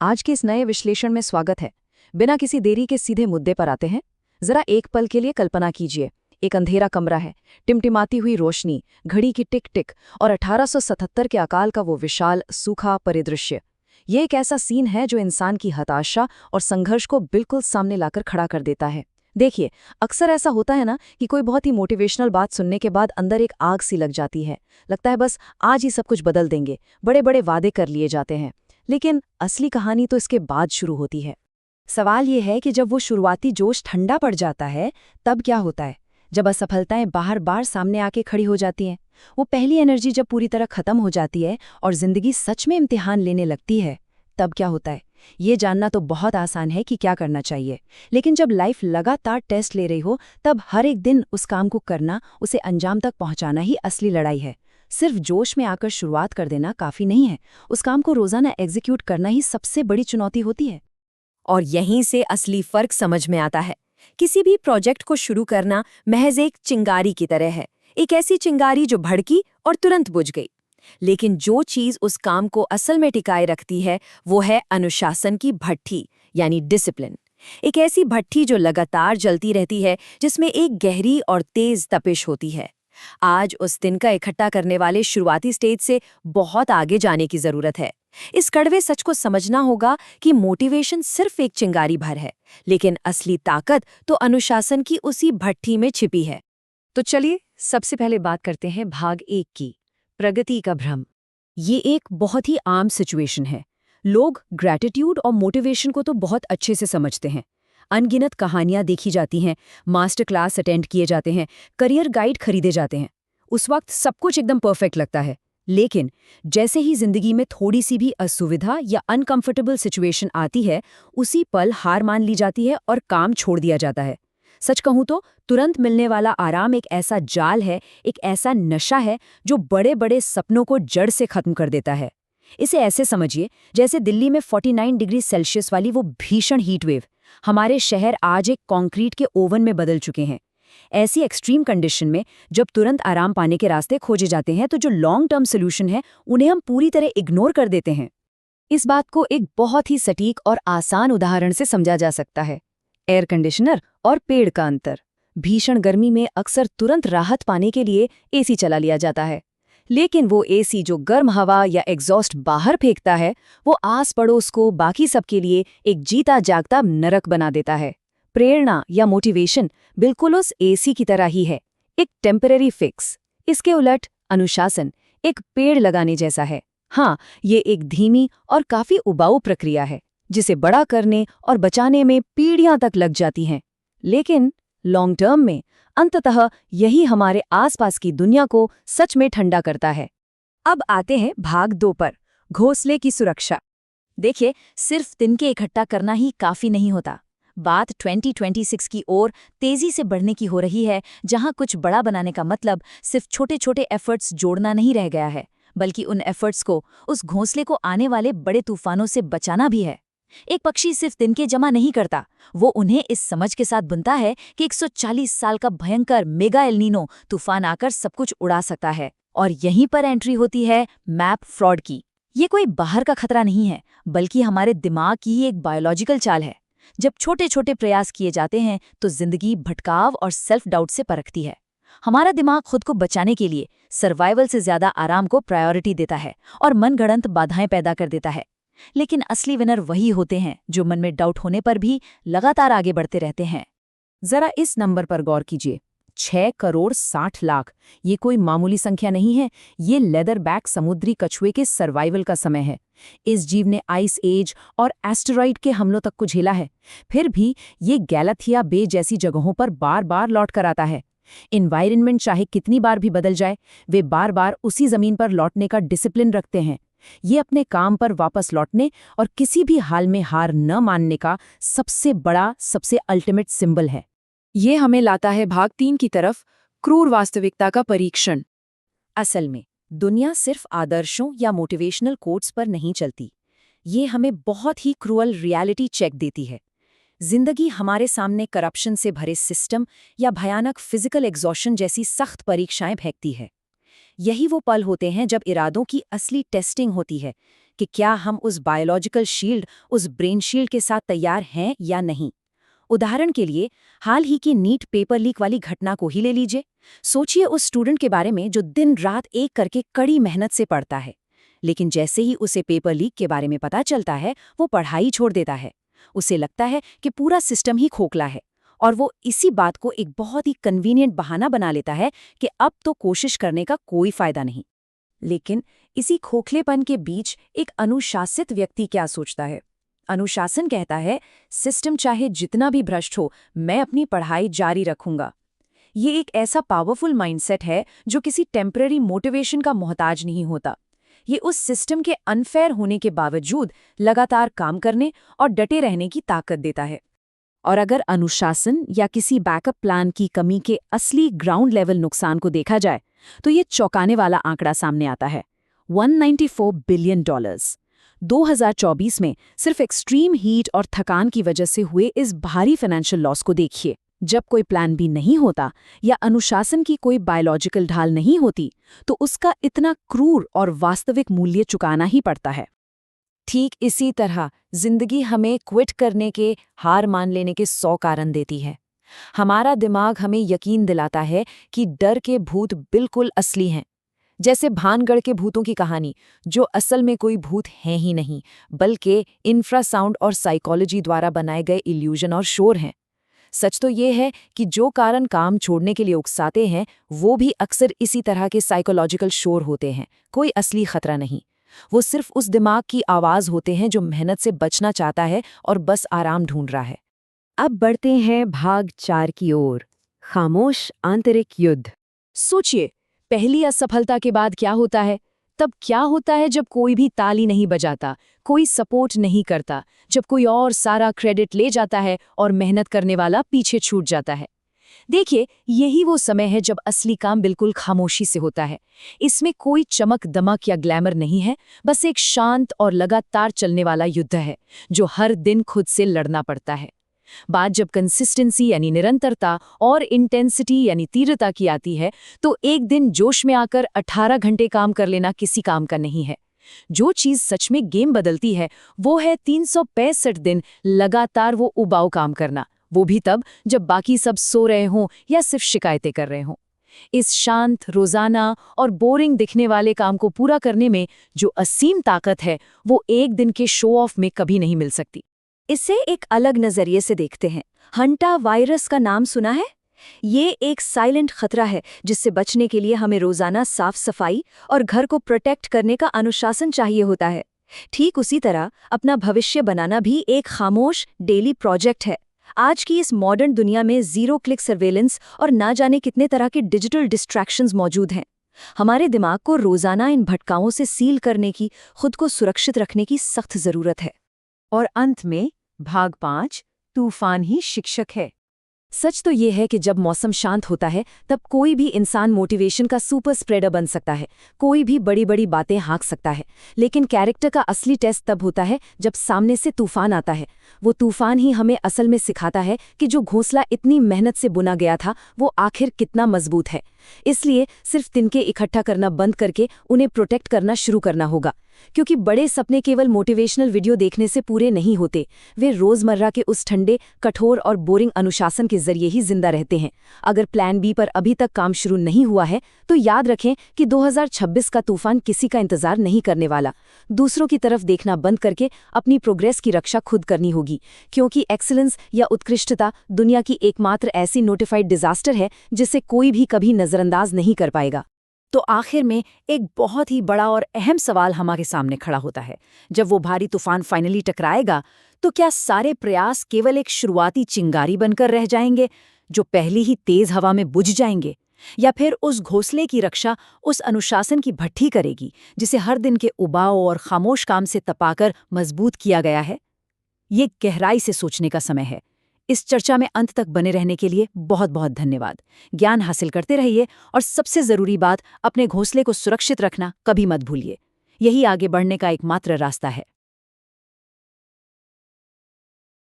आज के इस नए विश्लेषण में स्वागत है। बिना किसी देरी के सीधे मुद्दे पर आते हैं। जरा एक पल के लिए कल्पना कीजिए, एक अंधेरा कमरा है, टिमटिमाती हुई रोशनी, घड़ी की टिक टिक और 1877 के अकाल का वो विशाल सूखा परिदृश्य। ये एक ऐसा सीन है जो इंसान की हताशा और संघर्ष को बिल्कुल सामने लाकर खड़ा कर देता है। देखिए, अक्सर ऐसा होता है ना कि कोई बहुत ही मोटिवेशनल बात सुनने के बाद अंदर एक आग सी लग जाती है। लगता है बस आज ही सब कुछ बदल देंगे, बड़े बड़े वादे कर लिए जाते हैं। लेकिन असली कहानी तो इसके बाद शुरू होती है। सवाल ये है कि जब वो शुरुआती जोश ठंडा पड़ जाता है, तब क्या होता है? जब असफलताएं बार बार सामने आके खड़ी हो जाती हैं, वो पहली एनर्जी जब पूरी तरह खत्म हो जाती है और जिंदगी सच में इम्तिहान लेने लगती है, तब क्या होता है? ये जानना तो बहुत आसान है कि क्या करना चाहिए। लेकिन जब लाइफ लगातार टेस्ट ले रही हो, तब हर एक दिन उस काम को करना, उसे अंजाम तक पहुंचाना ही असली लड़ाई है। सिर्फ जोश में आकर शुरुआत कर देना काफी नहीं है, उस काम को रोजाना एग्जीक्यूट करना ही सबसे बड़ी चुनौती होती है। और यहीं से असली फर्क समझ में आता है। किसी भी प्रोजेक्ट को शुरू करना महज एक चिंगारी की तरह है, एक ऐसी चिंगारी जो भड़की और तुरंत बुझ गई। लेकिन जो चीज उस काम को असल में टिकाए रखती है, वो है अनुशासन की भट्ठी, यानी डिसिप्लिन। एक ऐसी भट्ठी जो लगातार जलती रहती है, जिसमें एक गहरी और तेज तपिश होती है। आज उस दिन का इकट्ठा करने वाले शुरुआती स्टेज से बहुत आगे जाने की जरूरत है। इस कड़वे सच को समझना होगा कि मोटिवेशन सिर्फ एक चिंगारी भर है, लेकिन असली ताकत तो अनुशासन की उसी भट्ठी में छिपी है। तो चलिए सबसे पहले बात करते हैं भाग 1 की, प्रगति का भ्रम। ये एक बहुत ही आम सिचुएशन है। लोग ग्रैटिट्यूड और मोटिवेशन को तो बहुत अच्छे से समझते हैं। अनगिनत कहानियां देखी जाती हैं, मास्टर क्लास अटेंड किए जाते हैं, करियर गाइड खरीदे जाते हैं। उस वक्त सब कुछ एकदम परफेक्ट लगता है। लेकिन जैसे ही जिंदगी में थोड़ी सी भी असुविधा या अनकंफर्टेबल सिचुएशन आती है, उसी पल हार मान ली जाती है और काम छोड़ दिया जाता है। सच कहूं तो तुरंत मिलने वाला आराम एक ऐसा जाल है, एक ऐसा नशा है जो बड़े बड़े सपनों को जड़ से खत्म कर देता है। इसे ऐसे समझिए जैसे दिल्ली में 49 डिग्री सेल्सियस वाली वो भीषण हीट वेव। हमारे शहर आज एक कंक्रीट के ओवन में बदल चुके हैं। ऐसी एक्सट्रीम कंडीशन में जब तुरंत आराम पाने के रास्ते खोजे जाते हैं, तो जो लॉन्ग टर्म सोल्यूशन है, उन्हें हम पूरी तरह इग्नोर कर देते हैं। इस बात को एक बहुत ही सटीक और आसान उदाहरण से समझा जा सकता है। एयर कंडीशनर और पेड़ का अंतर। भीषण गर्मी में अक्सर तुरंत राहत पाने के लिए एसी चला लिया जाता है, लेकिन वो एसी जो गर्म हवा या एग्जॉस्ट बाहर फेंकता है, वो आस पड़ोस को, बाकी सबके लिए एक जीता जागता नरक बना देता है। प्रेरणा या मोटिवेशन बिल्कुल उस एसी की तरह ही है, एक टेम्पररी फिक्स। इसके उलट अनुशासन एक पेड़ लगाने जैसा है। हाँ, ये एक धीमी और काफी उबाऊ प्रक्रिया है, जिसे बड़ा करने और बचाने में पीढ़ियां तक लग जाती हैं। लेकिन लॉन्ग टर्म में अंततः यही हमारे आसपास की दुनिया को सच में ठंडा करता है। अब आते हैं भाग 2 पर, घोंसले की सुरक्षा। देखिए, सिर्फ तिनके इकट्ठा करना ही काफी नहीं होता। बात 2026 की ओर तेजी से बढ़ने की हो रही है, जहां कुछ बड़ा बनाने का मतलब सिर्फ छोटे छोटे एफर्ट्स जोड़ना नहीं रह गया है, बल्कि उन एफर्ट्स को, उस घोंसले को आने वाले बड़े तूफानों से बचाना भी है। एक पक्षी सिर्फ तिनके जमा नहीं करता, वो उन्हें इस समझ के साथ बुनता है कि 140 साल का भयंकर मेगा एल नीनो तूफान आकर सब कुछ उड़ा सकता है। और यहीं पर एंट्री होती है मैप फ्रॉड की। ये कोई बाहर का खतरा नहीं है, बल्कि हमारे दिमाग की ही एक बायोलॉजिकल चाल है। जब छोटे छोटे प्रयास किए जाते हैं, तो जिंदगी भटकाव और सेल्फ डाउट से परखती है। हमारा दिमाग खुद को बचाने के लिए सर्वाइवल से ज्यादा आराम को प्रायोरिटी देता है और मनगढ़ंत बाधाएं पैदा कर देता है। लेकिन असली विनर वही होते हैं जो मन में डाउट होने पर भी लगातार आगे बढ़ते रहते हैं। जरा इस नंबर पर गौर कीजिए, 6 करोड़ 60 लाख। ये कोई मामूली संख्या नहीं है। ये लेदर बैक समुद्री कछुए के सर्वाइवल का समय है। इस जीव ने आइस एज और एस्टेरॉइड के हमलों तक को झेला है। फिर भी ये गैलाथिया बे जैसी जगहों पर बार बार लौट कर आता है। इन्वायरमेंट चाहे कितनी बार भी बदल जाए, वे बार बार उसी जमीन पर लौटने का डिसिप्लिन रखते हैं। ये अपने काम पर वापस लौटने और किसी भी हाल में हार न मानने का सबसे बड़ा, सबसे अल्टीमेट सिंबल है। ये हमें लाता है भाग 3 की तरफ, क्रूर वास्तविकता का परीक्षण। असल में दुनिया सिर्फ आदर्शों या मोटिवेशनल कोट्स पर नहीं चलती। ये हमें बहुत ही क्रूअल रियलिटी चेक देती है। जिंदगी हमारे सामने करप्शन से भरे सिस्टम या भयानक फिजिकल एग्जॉशन जैसी सख्त परीक्षाएं फेंकती है। यही वो पल होते हैं जब इरादों की असली टेस्टिंग होती है कि क्या हम उस बायोलॉजिकल शील्ड, उस ब्रेन शील्ड के साथ तैयार हैं या नहीं। उदाहरण के लिए हाल ही की नीट पेपर लीक वाली घटना को ही ले लीजिए। सोचिए उस स्टूडेंट के बारे में जो दिन रात एक करके कड़ी मेहनत से पढ़ता है, लेकिन जैसे ही उसे पेपर लीक के बारे में पता चलता है वो पढ़ाई छोड़ देता है। उसे लगता है कि पूरा सिस्टम ही खोखला है, और वो इसी बात को एक बहुत ही कन्वीनियंट बहाना बना लेता है कि अब तो कोशिश करने का कोई फायदा नहीं। लेकिन इसी खोखलेपन के बीच एक अनुशासित व्यक्ति क्या सोचता है? अनुशासन कहता है, सिस्टम चाहे जितना भी भ्रष्ट हो, मैं अपनी पढ़ाई जारी रखूंगा। ये एक ऐसा पावरफुल माइंडसेट है जो किसी टेम्पररी मोटिवेशन का मोहताज नहीं होता। ये उस सिस्टम के अनफेयर होने के बावजूद लगातार काम करने और डटे रहने की ताकत देता है। और अगर अनुशासन या किसी बैकअप प्लान की कमी के असली ग्राउंड लेवल नुकसान को देखा जाए तो ये चौंकाने वाला आंकड़ा सामने आता है, $194 बिलियन। 2024 में सिर्फ एक्सट्रीम हीट और थकान की वजह से हुए इस भारी फाइनेंशियल लॉस को देखिए। जब कोई प्लान बी नहीं होता या अनुशासन की कोई बायोलॉजिकल ढाल नहीं होती तो उसका इतना क्रूर और वास्तविक मूल्य चुकाना ही पड़ता है। ठीक इसी तरह जिंदगी हमें क्विट करने के, हार मान लेने के 100 कारण देती है। हमारा दिमाग हमें यकीन दिलाता है कि डर के भूत बिल्कुल असली हैं, जैसे भानगढ़ के भूतों की कहानी, जो असल में कोई भूत हैं ही नहीं बल्कि इंफ्रासाउंड और साइकोलॉजी द्वारा बनाए गए इल्यूजन और शोर हैं। सच तो ये है कि जो कारण काम छोड़ने के लिए उकसाते हैं वो भी अक्सर इसी तरह के साइकोलॉजिकल शोर होते हैं। कोई असली खतरा नहीं, वो सिर्फ उस दिमाग की आवाज होते हैं जो मेहनत से बचना चाहता है और बस आराम ढूंढ रहा है। अब बढ़ते हैं भाग 4 की ओर, खामोश आंतरिक युद्ध। सोचिए, पहली असफलता के बाद क्या होता है? तब क्या होता है जब कोई भी ताली नहीं बजाता, कोई सपोर्ट नहीं करता, जब कोई और सारा क्रेडिट ले जाता है और मेहनत करने वाला पीछे छूट जाता है? देखिए, यही वो समय है जब असली काम बिल्कुल खामोशी से होता है। इसमें कोई चमक दमक या ग्लैमर नहीं है, बस एक शांत और लगातार चलने वाला युद्ध है जो हर दिन खुद से लड़ना पड़ता है। बात जब कंसिस्टेंसी यानी निरंतरता और इंटेंसिटी यानी तीव्रता की आती है तो एक दिन जोश में आकर 18 घंटे काम कर लेना किसी काम का नहीं है। जो चीज सच में गेम बदलती है वो है 365 दिन लगातार वो उबाऊ काम करना, वो भी तब जब बाकी सब सो रहे हों या सिर्फ शिकायतें कर रहे हों। इस शांत, रोजाना और बोरिंग दिखने वाले काम को पूरा करने में जो असीम ताकत है वो एक दिन के शो ऑफ में कभी नहीं मिल सकती। इसे एक अलग नजरिए से देखते हैं। हंटा वायरस का नाम सुना है? ये एक साइलेंट खतरा है जिससे बचने के लिए हमें रोजाना साफ सफाई और घर को प्रोटेक्ट करने का अनुशासन चाहिए होता है। ठीक उसी तरह अपना भविष्य बनाना भी एक खामोश डेली प्रोजेक्ट है। आज की इस मॉडर्न दुनिया में जीरो क्लिक सर्वेलेंस और ना जाने कितने तरह के डिजिटल डिस्ट्रैक्शंस मौजूद हैं। हमारे दिमाग को रोजाना इन भटकाओं से सील करने की, खुद को सुरक्षित रखने की सख्त जरूरत है। और अंत में भाग 5, तूफान ही शिक्षक है। सच तो ये है कि जब मौसम शांत होता है तब कोई भी इंसान मोटिवेशन का सुपर स्प्रेडर बन सकता है, कोई भी बड़ी बड़ी बातें हाँक सकता है। लेकिन कैरेक्टर का असली टेस्ट तब होता है जब सामने से तूफान आता है। वो तूफान ही हमें असल में सिखाता है कि जो घोंसला इतनी मेहनत से बुना गया था वो आखिर कितना मजबूत है। इसलिए सिर्फ तिनके इकट्ठा करना बंद करके उन्हें प्रोटेक्ट करना शुरू करना होगा, क्योंकि बड़े सपने केवल मोटिवेशनल वीडियो देखने से पूरे नहीं होते, वे रोजमर्रा के उस ठंडे, कठोर और बोरिंग अनुशासन के जरिए ही जिंदा रहते हैं। अगर प्लान बी पर अभी तक काम शुरू नहीं हुआ है तो याद रखें कि 2026 का तूफान किसी का इंतजार नहीं करने वाला। दूसरों की तरफ देखना बंद करके अपनी प्रोग्रेस की रक्षा खुद करनी होगी, क्योंकि एक्सीलेंस या उत्कृष्टता दुनिया की एकमात्र ऐसी नोटिफाइड डिजास्टर है जिसे कोई भी कभी नजरअंदाज नहीं कर पाएगा। तो आखिर में एक बहुत ही बड़ा और अहम सवाल हमारे सामने खड़ा होता है। जब वो भारी तूफान फाइनली टकराएगा तो क्या सारे प्रयास केवल एक शुरुआती चिंगारी बनकर रह जाएंगे जो पहली ही तेज हवा में बुझ जाएंगे, या फिर उस घोंसले की रक्षा उस अनुशासन की भट्ठी करेगी जिसे हर दिन के उबाऊ और खामोश काम से तपाकर मजबूत किया गया है? ये गहराई से सोचने का समय है। इस चर्चा में अंत तक बने रहने के लिए बहुत बहुत धन्यवाद। ज्ञान हासिल करते रहिए और सबसे जरूरी बात, अपने घोंसले को सुरक्षित रखना कभी मत भूलिए। यही आगे बढ़ने का एकमात्र रास्ता है।